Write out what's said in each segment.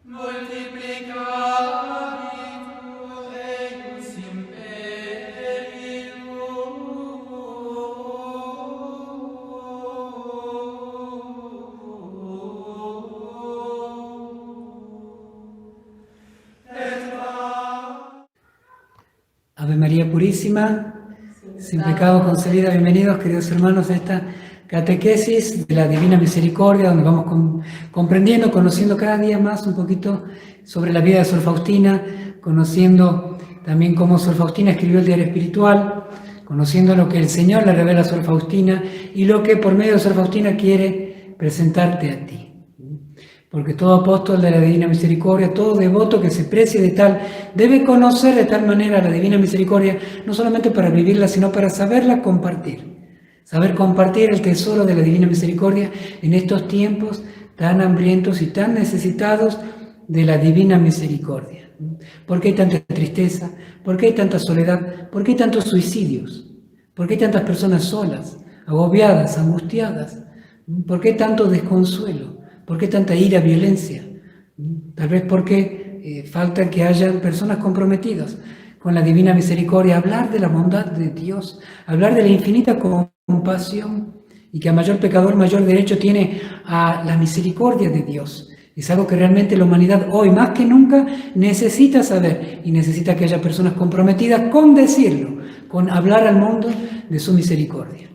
multiplicabitur eius Ave María Purísima, sin pecado concebida. Bienvenidos, queridos hermanos, a esta catequesis de la Divina Misericordia, donde vamos comprendiendo, conociendo cada día más un poquito sobre la vida de Sor Faustina, conociendo también cómo Sor Faustina escribió el diario espiritual, conociendo lo que el Señor le revela a Sor Faustina y lo que por medio de Sor Faustina quiere presentarte a ti. Porque todo apóstol de la Divina Misericordia, todo devoto que se precie de tal, debe conocer de tal manera la Divina Misericordia, no solamente para vivirla, sino para saberla compartir. Saber compartir el tesoro de la Divina Misericordia en estos tiempos tan hambrientos y tan necesitados de la Divina Misericordia. ¿Por qué hay tanta tristeza? ¿Por qué hay tanta soledad? ¿Por qué hay tantos suicidios? ¿Por qué hay tantas personas solas, agobiadas, angustiadas? ¿Por qué tanto desconsuelo? ¿Por qué tanta ira, violencia? Tal vez porque falta que hayan personas comprometidas con la Divina Misericordia, hablar de la bondad de Dios, hablar de la infinita compasión y que a mayor pecador, mayor derecho tiene a la misericordia de Dios. Es algo que realmente la humanidad hoy más que nunca necesita saber y necesita que haya personas comprometidas con decirlo, con hablar al mundo de su misericordia.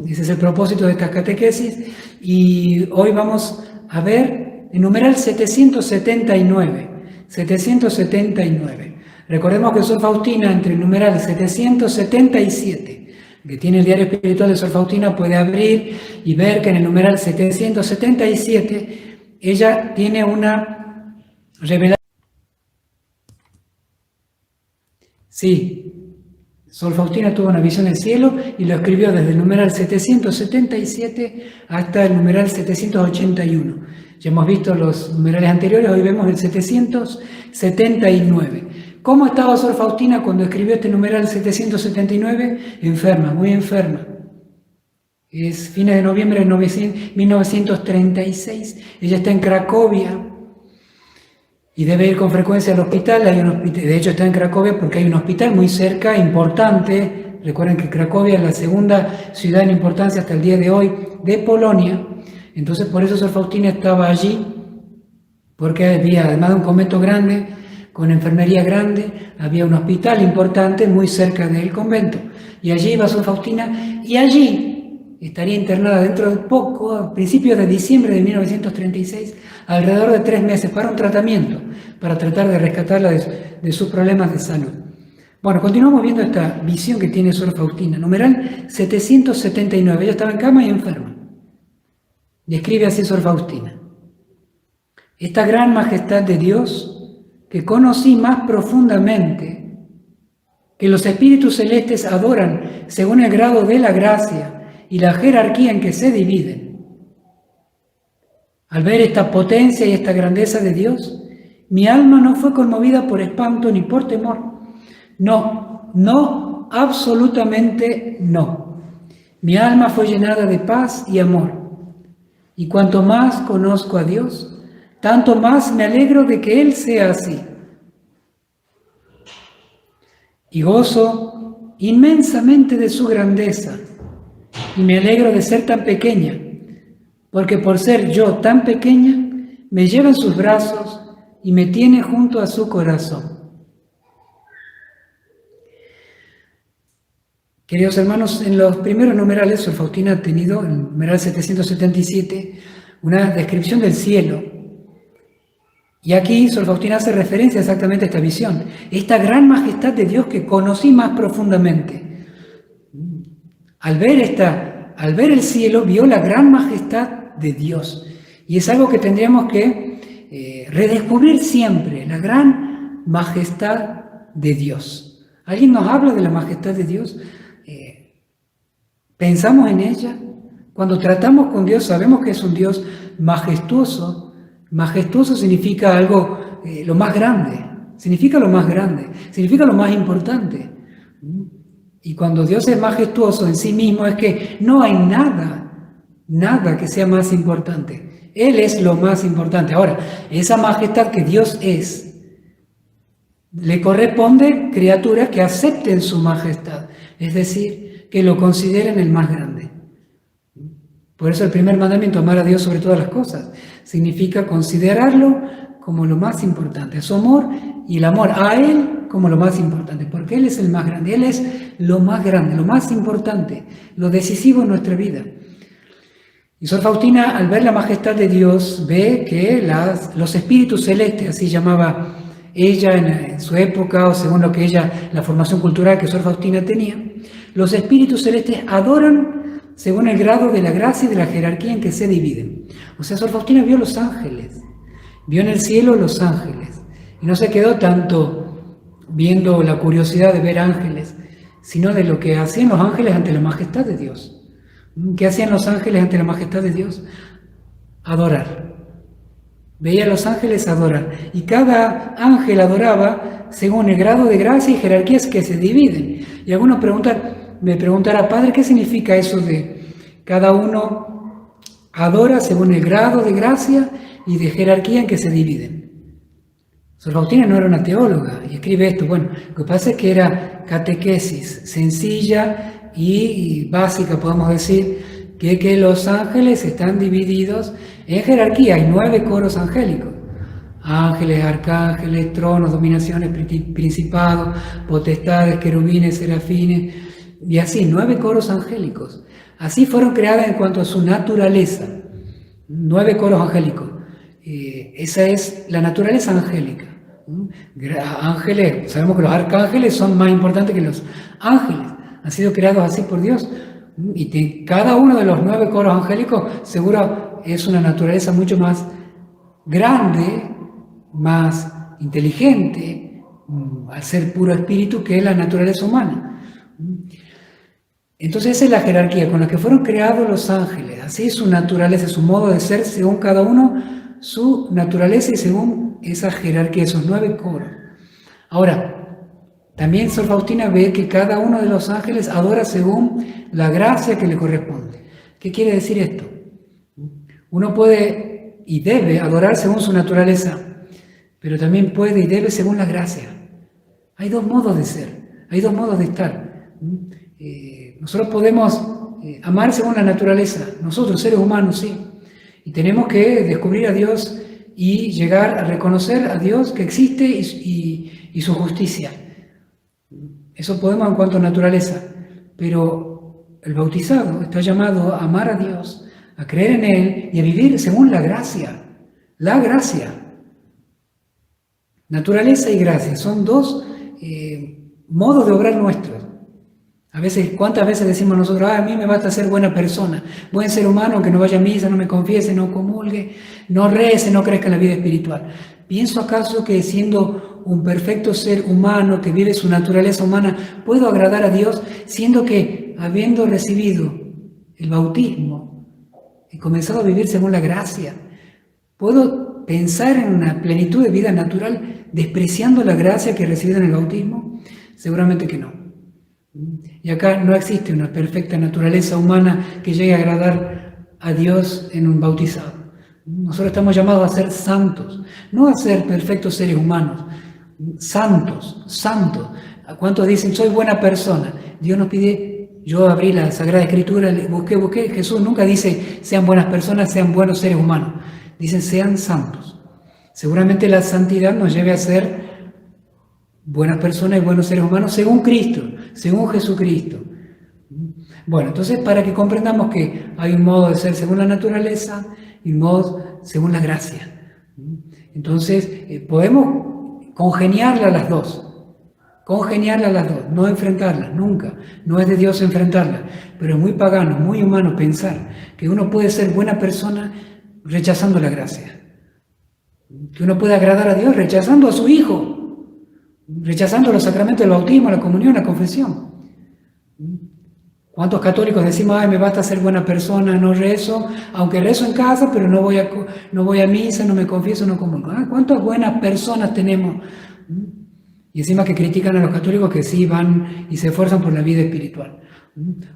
Ese es el propósito de esta catequesis y hoy vamos a ver el numeral 779. 779. Recordemos que Sor Faustina, entre el numeral 777, que tiene el diario espiritual de Sor Faustina, puede abrir y ver que en el numeral 777 ella tiene una revelación. Sí, Sor Faustina tuvo una visión del cielo y lo escribió desde el numeral 777 hasta el numeral 781. Ya hemos visto los numerales anteriores, hoy vemos el 779. ¿Cómo estaba Sor Faustina cuando escribió este numeral 779? Enferma, muy enferma. Es fines de noviembre de 1936. Ella está en Cracovia y debe ir con frecuencia al hospital. De hecho está en Cracovia porque hay un hospital muy cerca, importante. Recuerden que Cracovia es la segunda ciudad en importancia hasta el día de hoy de Polonia. Entonces por eso Sor Faustina estaba allí, porque había, además de un convento grande, con enfermería grande, había un hospital importante muy cerca del convento. Y allí iba Sor Faustina y allí estaría internada dentro de poco, a principios de diciembre de 1936, alrededor de 3 meses para un tratamiento, para tratar de rescatarla de sus problemas de salud. Bueno, continuamos viendo esta visión que tiene Sor Faustina, numeral 779. Ella estaba en cama y enferma. Y escribe así Sor Faustina: esta gran majestad de Dios que conocí más profundamente, que los espíritus celestes adoran según el grado de la gracia y la jerarquía en que se dividen. Al ver esta potencia y esta grandeza de Dios, mi alma no fue conmovida por espanto ni por temor. No, absolutamente no. Mi alma fue llenada de paz y amor. Y cuanto más conozco a Dios, tanto más me alegro de que Él sea así. Y gozo inmensamente de su grandeza. Y me alegro de ser tan pequeña, porque por ser yo tan pequeña, me lleva en sus brazos y me tiene junto a su corazón. Queridos hermanos, en los primeros numerales, Sor Faustina ha tenido, en el numeral 777, una descripción del cielo. Y aquí Sor Faustina hace referencia exactamente a esta visión, esta gran majestad de Dios que conocí más profundamente. Al ver el cielo, vio la gran majestad de Dios. Y es algo que tendríamos que redescubrir siempre, la gran majestad de Dios. ¿Alguien nos habla de la majestad de Dios? ¿Pensamos en ella? Cuando tratamos con Dios, sabemos que es un Dios majestuoso. Majestuoso significa algo, lo más grande, significa lo más grande, significa lo más importante. Y cuando Dios es majestuoso en sí mismo es que no hay nada que sea más importante. Él es lo más importante. Ahora, esa majestad que Dios es, le corresponde criaturas que acepten su majestad, es decir, que lo consideren el más grande. Por eso el primer mandamiento, amar a Dios sobre todas las cosas, significa considerarlo como lo más importante, su amor y el amor a Él como lo más importante, porque Él es el más grande, Él es lo más grande, lo más importante, lo decisivo en nuestra vida. Y Sor Faustina, al ver la majestad de Dios, ve que los espíritus celestes, así llamaba ella en su época, o según lo que ella, la formación cultural que Sor Faustina tenía, los espíritus celestes adoran según el grado de la gracia y de la jerarquía en que se dividen. O sea, Sor Faustina vio los ángeles, vio en el cielo los ángeles, y no se quedó tanto viendo la curiosidad de ver ángeles, sino de lo que hacían los ángeles ante la majestad de Dios. ¿Qué hacían los ángeles ante la majestad de Dios? Adorar. Veía a los ángeles adorar, y cada ángel adoraba según el grado de gracia y jerarquías que se dividen. Y algunos me preguntará, Padre, ¿qué significa eso de cada uno adora según el grado de gracia y de jerarquía en que se dividen? Sor Faustina no era una teóloga y escribe esto. Bueno, lo que pasa es que era catequesis sencilla y básica, podemos decir, que los ángeles están divididos en jerarquía. Hay 9 coros angélicos: ángeles, arcángeles, tronos, dominaciones, principados, potestades, querubines, serafines, y así, 9 coros angélicos. Así fueron creadas en cuanto a su naturaleza, 9 coros angélicos. Esa es la naturaleza angélica. Ángeles, sabemos que los arcángeles son más importantes que los ángeles, han sido creados así por Dios. Y cada uno de los 9 coros angélicos seguro es una naturaleza mucho más grande, más inteligente, al ser puro espíritu, que es la naturaleza humana. Entonces esa es la jerarquía con la que fueron creados los ángeles. Así es su naturaleza, su modo de ser, según cada uno, su naturaleza y según esa jerarquía, esos 9 coros. Ahora, también Sor Faustina ve que cada uno de los ángeles adora según la gracia que le corresponde. ¿Qué quiere decir esto? Uno puede y debe adorar según su naturaleza, pero también puede y debe según la gracia. Hay 2 modos de ser, hay 2 modos de estar. Nosotros podemos amar según la naturaleza, nosotros seres humanos, sí, y tenemos que descubrir a Dios y llegar a reconocer a Dios que existe y su justicia. Eso podemos en cuanto a naturaleza, pero el bautizado está llamado a amar a Dios, a creer en Él y a vivir según la gracia. La gracia. Naturaleza y gracia son 2 modos de obrar nuestros. A veces, ¿cuántas veces decimos nosotros, a mí me basta ser buena persona, buen ser humano, que no vaya a misa, no me confiese, no comulgue, no rece, no crezca en la vida espiritual? ¿Pienso acaso que siendo un perfecto ser humano que vive su naturaleza humana, puedo agradar a Dios, siendo que, habiendo recibido el bautismo, he comenzado a vivir según la gracia? ¿Puedo pensar en una plenitud de vida natural despreciando la gracia que he recibido en el bautismo? Seguramente que no. Y acá no existe una perfecta naturaleza humana que llegue a agradar a Dios en un bautizado. Nosotros estamos llamados a ser santos, no a ser perfectos seres humanos. Santos, santos. ¿Cuántos dicen, soy buena persona? Dios nos pide, yo abrí la Sagrada Escritura, busqué. Jesús nunca dice, sean buenas personas, sean buenos seres humanos. Dicen, sean santos. Seguramente la santidad nos lleve a ser buenas personas y buenos seres humanos según Cristo, según Jesucristo. Bueno, entonces para que comprendamos que hay un modo de ser según la naturaleza y un modo según la gracia. Entonces podemos congeniarla a las 2. Congeniarla a las 2, no enfrentarlas, nunca. No es de Dios enfrentarlas, pero es muy pagano, muy humano pensar que uno puede ser buena persona rechazando la gracia. Que uno puede agradar a Dios rechazando a su Hijo, rechazando los sacramentos del bautismo, la comunión, la confesión. ¿Cuántos católicos decimos, me basta ser buena persona, no rezo, aunque rezo en casa, pero no voy a misa, no me confieso, no comulgo? ¿Cuántas buenas personas tenemos? Y encima que critican a los católicos que sí van y se esfuerzan por la vida espiritual.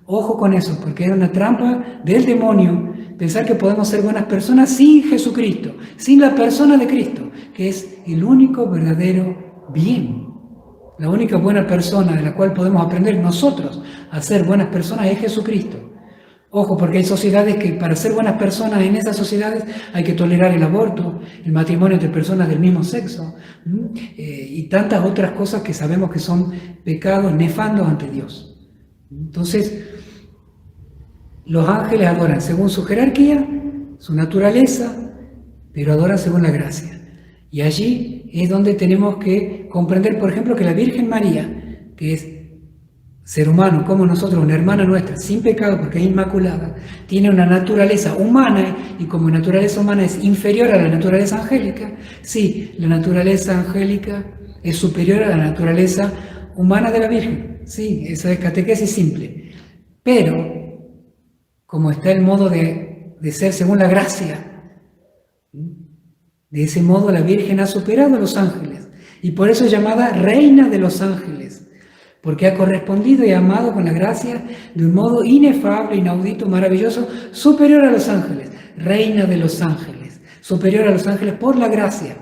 Ojo con eso, porque era una trampa del demonio pensar que podemos ser buenas personas sin Jesucristo, sin la persona de Cristo, que es el único verdadero bien. La única buena persona de la cual podemos aprender nosotros a ser buenas personas es Jesucristo. Ojo, porque hay sociedades que para ser buenas personas en esas sociedades hay que tolerar el aborto, el matrimonio entre personas del mismo sexo, y tantas otras cosas que sabemos que son pecados nefandos ante Dios. Entonces, los ángeles adoran según su jerarquía, su naturaleza, pero adoran según la gracia. Y allí es donde tenemos que comprender, por ejemplo, que la Virgen María, que es ser humano como nosotros, una hermana nuestra, sin pecado porque es inmaculada, tiene una naturaleza humana y como naturaleza humana es inferior a la naturaleza angélica. Sí, la naturaleza angélica es superior a la naturaleza humana de la Virgen. Sí, eso es catequesis simple. Pero, como está el modo de ser según la gracia, de ese modo la Virgen ha superado a los ángeles y por eso es llamada Reina de los Ángeles. Porque ha correspondido y amado con la gracia de un modo inefable, inaudito, maravilloso, superior a los ángeles, reina de los ángeles, superior a los ángeles por la gracia.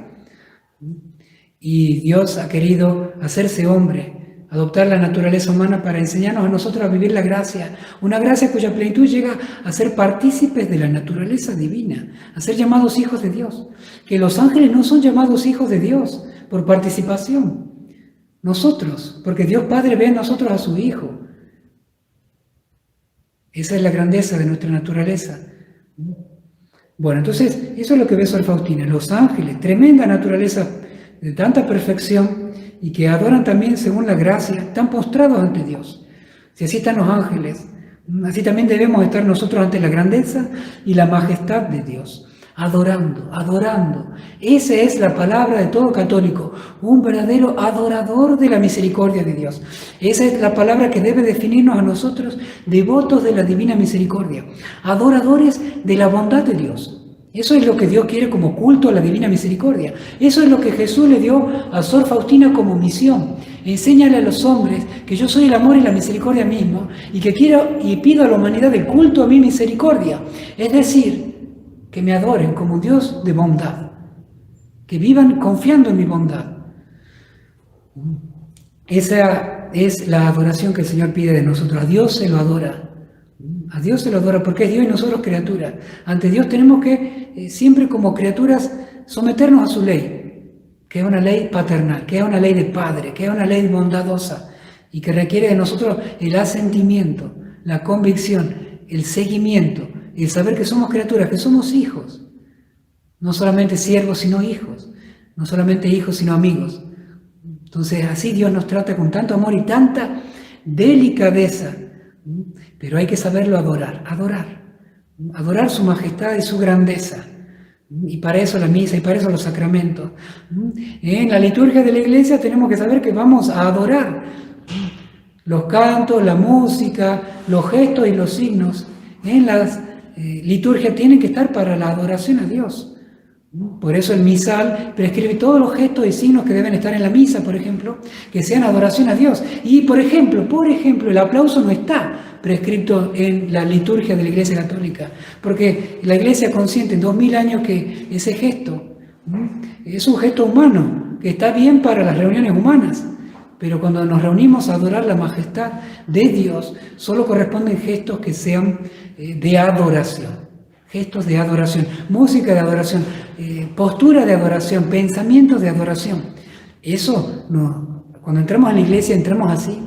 Y Dios ha querido hacerse hombre, adoptar la naturaleza humana para enseñarnos a nosotros a vivir la gracia, una gracia cuya plenitud llega a ser partícipes de la naturaleza divina, a ser llamados hijos de Dios. Que los ángeles no son llamados hijos de Dios por participación. Nosotros, porque Dios Padre ve en nosotros a su Hijo. Esa es la grandeza de nuestra naturaleza. Bueno, entonces, eso es lo que ve Sor Faustina. Los ángeles, tremenda naturaleza de tanta perfección y que adoran también según la gracia, están postrados ante Dios. Si así están los ángeles, así también debemos estar nosotros ante la grandeza y la majestad de Dios. Adorando, adorando. Esa es la palabra de todo católico, un verdadero adorador de la misericordia de Dios. Esa es la palabra que debe definirnos a nosotros, devotos de la divina misericordia, adoradores de la bondad de Dios. Eso es lo que Dios quiere como culto a la divina misericordia. Eso es lo que Jesús le dio a Sor Faustina como misión. Enséñale a los hombres que yo soy el amor y la misericordia mismo y que quiero y pido a la humanidad el culto a mi misericordia. Es decir, que me adoren como un Dios de bondad, que vivan confiando en mi bondad. Esa es la adoración que el Señor pide de nosotros. A Dios se lo adora. A Dios se lo adora porque es Dios y nosotros criaturas. Ante Dios tenemos que siempre como criaturas someternos a su ley, que es una ley paternal, que es una ley de Padre, que es una ley bondadosa y que requiere de nosotros el asentimiento, la convicción, el seguimiento, el saber que somos criaturas, que somos hijos, no solamente siervos, sino hijos, no solamente hijos, sino amigos. Entonces, así Dios nos trata con tanto amor y tanta delicadeza, pero hay que saberlo adorar, adorar su majestad y su grandeza. Y para eso la misa y para eso los sacramentos. En la liturgia de la iglesia tenemos que saber que vamos a adorar. Los cantos, la música, los gestos y los signos en las liturgia tienen que estar para la adoración a Dios. Por eso el misal prescribe todos los gestos y signos que deben estar en la misa, por ejemplo, que sean adoración a Dios. Y por ejemplo, el aplauso no está prescrito en la liturgia de la Iglesia Católica, porque la Iglesia consiente en 2000 años que ese gesto es un gesto humano, que está bien para las reuniones humanas. Pero cuando nos reunimos a adorar la majestad de Dios, solo corresponden gestos que sean de adoración. Gestos de adoración, música de adoración, postura de adoración, pensamientos de adoración. Eso, no, cuando entramos a la iglesia, entramos así.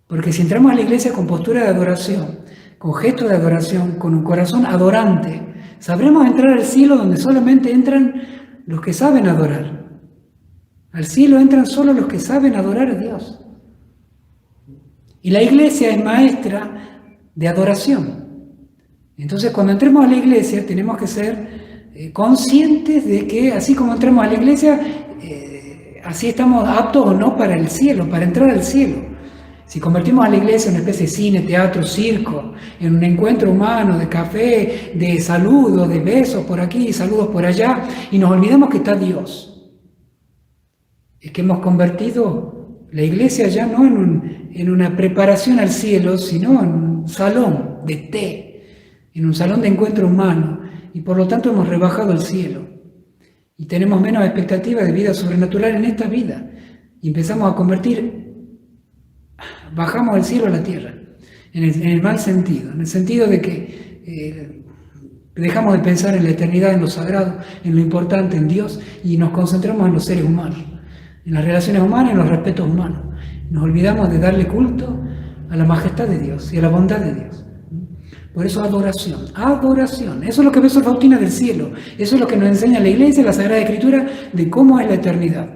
Porque si entramos a la iglesia con postura de adoración, con gestos de adoración, con un corazón adorante, sabremos entrar al cielo donde solamente entran los que saben adorar. Al cielo entran solo los que saben adorar a Dios. Y la iglesia es maestra de adoración. Entonces, cuando entremos a la iglesia, tenemos que ser conscientes de que, así como entremos a la iglesia, así estamos aptos o no para el cielo, para entrar al cielo. Si convertimos a la iglesia en una especie de cine, teatro, circo, en un encuentro humano, de café, de saludos, de besos por aquí, saludos por allá, y nos olvidamos que está Dios. es que hemos convertido la iglesia ya no en una preparación al cielo, sino en un salón de té, en un salón de encuentro humano, y por lo tanto hemos rebajado el cielo. Y tenemos menos expectativas de vida sobrenatural en esta vida. Y empezamos a convertir, bajamos del cielo a la tierra, en el mal sentido, en el sentido de que dejamos de pensar en la eternidad, en lo sagrado, en lo importante, en Dios, y nos concentramos en los seres humanos, en las relaciones humanas, en los respetos humanos. Nos olvidamos de darle culto a la majestad de Dios y a la bondad de Dios. Por eso adoración, adoración. Eso es lo que ve Sor Faustina del cielo. Eso es lo que nos enseña la Iglesia, la Sagrada Escritura, de cómo es la eternidad.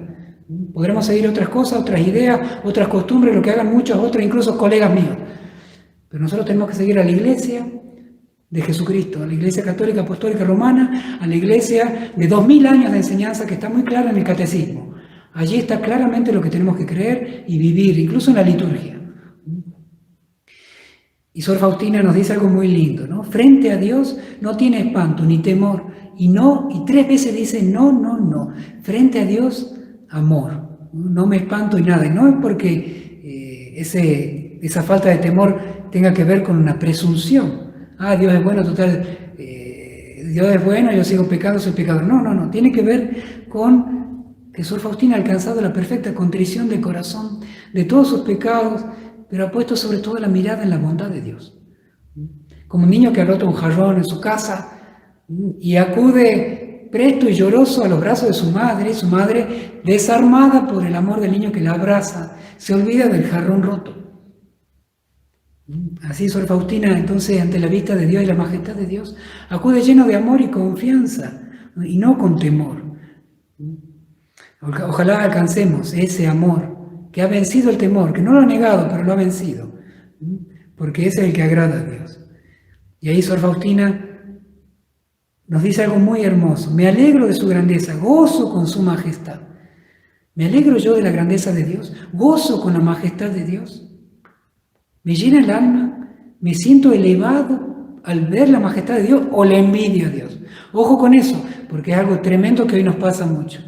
Podremos seguir otras cosas, otras ideas, otras costumbres, lo que hagan muchos otros, incluso colegas míos. Pero nosotros tenemos que seguir a la Iglesia de Jesucristo, a la Iglesia Católica Apostólica Romana, a la Iglesia de 2000 años de enseñanza que está muy clara en el Catecismo. Allí está claramente lo que tenemos que creer y vivir, incluso en la liturgia. Y Sor Faustina nos dice algo muy lindo, ¿no? Frente a Dios no tiene espanto ni temor, y 3 veces dice no, no, no. Frente a Dios, amor. No me espanto y nada. Y no es porque esa falta de temor tenga que ver con una presunción. Dios es bueno, total, Dios es bueno, yo sigo pecando, soy pecador. No, no, no. Tiene que ver con que Sor Faustina ha alcanzado la perfecta contrición de corazón de todos sus pecados, pero ha puesto sobre todo la mirada en la bondad de Dios. Como un niño que ha roto un jarrón en su casa y acude presto y lloroso a los brazos de su madre, desarmada por el amor del niño que la abraza, se olvida del jarrón roto. Así Sor Faustina, entonces, ante la vista de Dios y la majestad de Dios, acude lleno de amor y confianza, y no con temor. Ojalá alcancemos ese amor que ha vencido el temor, que no lo ha negado, pero lo ha vencido, porque ese es el que agrada a Dios. Y ahí Sor Faustina nos dice algo muy hermoso: me alegro de su grandeza, gozo con su majestad. ¿Me alegro yo de la grandeza de Dios? ¿Gozo con la majestad de Dios? ¿Me llena el alma? ¿Me siento elevado al ver la majestad de Dios o le envidio a Dios? Ojo con eso, porque es algo tremendo que hoy nos pasa mucho.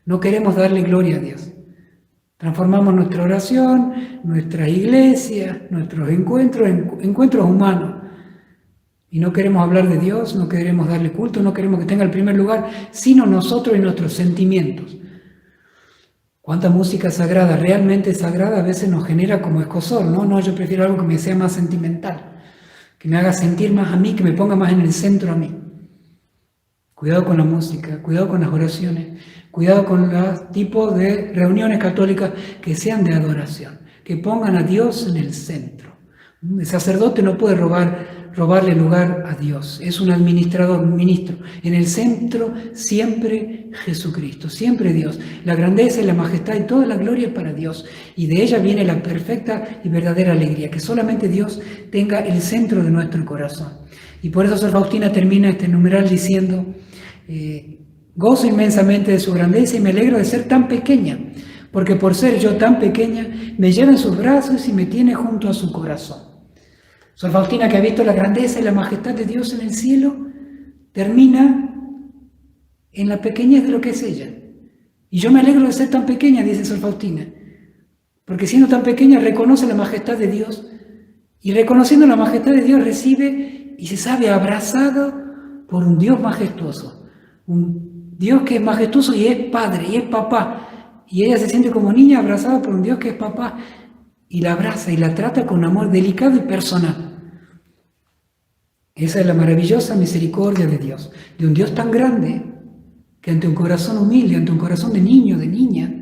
No queremos darle gloria a Dios. Transformamos nuestra oración, nuestra iglesia, nuestros encuentros en encuentros humanos. Y no queremos hablar de Dios, no queremos darle culto, no queremos que tenga el primer lugar, sino nosotros y nuestros sentimientos. ¿Cuánta música sagrada, realmente sagrada, a veces nos genera como escozor? No, yo prefiero algo que me sea más sentimental, que me haga sentir más a mí, que me ponga más en el centro a mí. Cuidado con la música, cuidado con las oraciones, cuidado con los tipos de reuniones católicas que sean de adoración, que pongan a Dios en el centro. El sacerdote no puede robarle lugar a Dios, es un administrador, un ministro. En el centro siempre Jesucristo, siempre Dios. La grandeza y la majestad y toda la gloria es para Dios, y de ella viene la perfecta y verdadera alegría, que solamente Dios tenga el centro de nuestro corazón. Y por eso Sor Faustina termina este numeral diciendo: gozo inmensamente de su grandeza y me alegro de ser tan pequeña, porque por ser yo tan pequeña me lleva en sus brazos y me tiene junto a su corazón. Sor Faustina, que ha visto la grandeza y la majestad de Dios en el cielo, termina en la pequeñez de lo que es ella. Y yo me alegro de ser tan pequeña, dice Sor Faustina, porque siendo tan pequeña reconoce la majestad de Dios, y reconociendo la majestad de Dios recibe y se sabe abrazado por un Dios majestuoso, un Dios que es majestuoso y es padre y es papá, y ella se siente como niña abrazada por un Dios que es papá, y la abraza y la trata con amor delicado y personal. Esa es la maravillosa misericordia de Dios, de un Dios tan grande que ante un corazón humilde, ante un corazón de niño, de niña,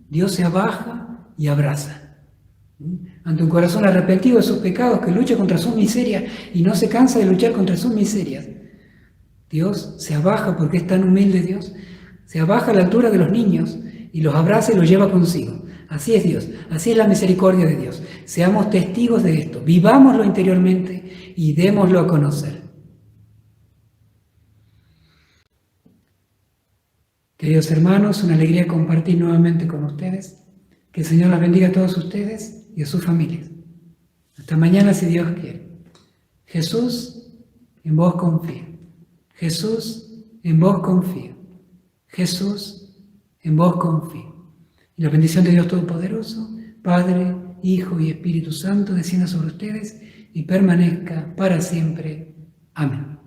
Dios se abaja y abraza. Ante un corazón arrepentido de sus pecados, que lucha contra sus miserias y no se cansa de luchar contra sus miserias, Dios se abaja, porque es tan humilde Dios, se abaja a la altura de los niños y los abraza y los lleva consigo. Así es Dios, así es la misericordia de Dios. Seamos testigos de esto, vivámoslo interiormente y démoslo a conocer. Queridos hermanos, una alegría compartir nuevamente con ustedes. Que el Señor los bendiga a todos ustedes y a sus familias. Hasta mañana, si Dios quiere. Jesús, en vos confío. Jesús, en vos confío. Jesús, en vos confío. Y la bendición de Dios Todopoderoso, Padre, Hijo y Espíritu Santo, descienda sobre ustedes y permanezca para siempre. Amén.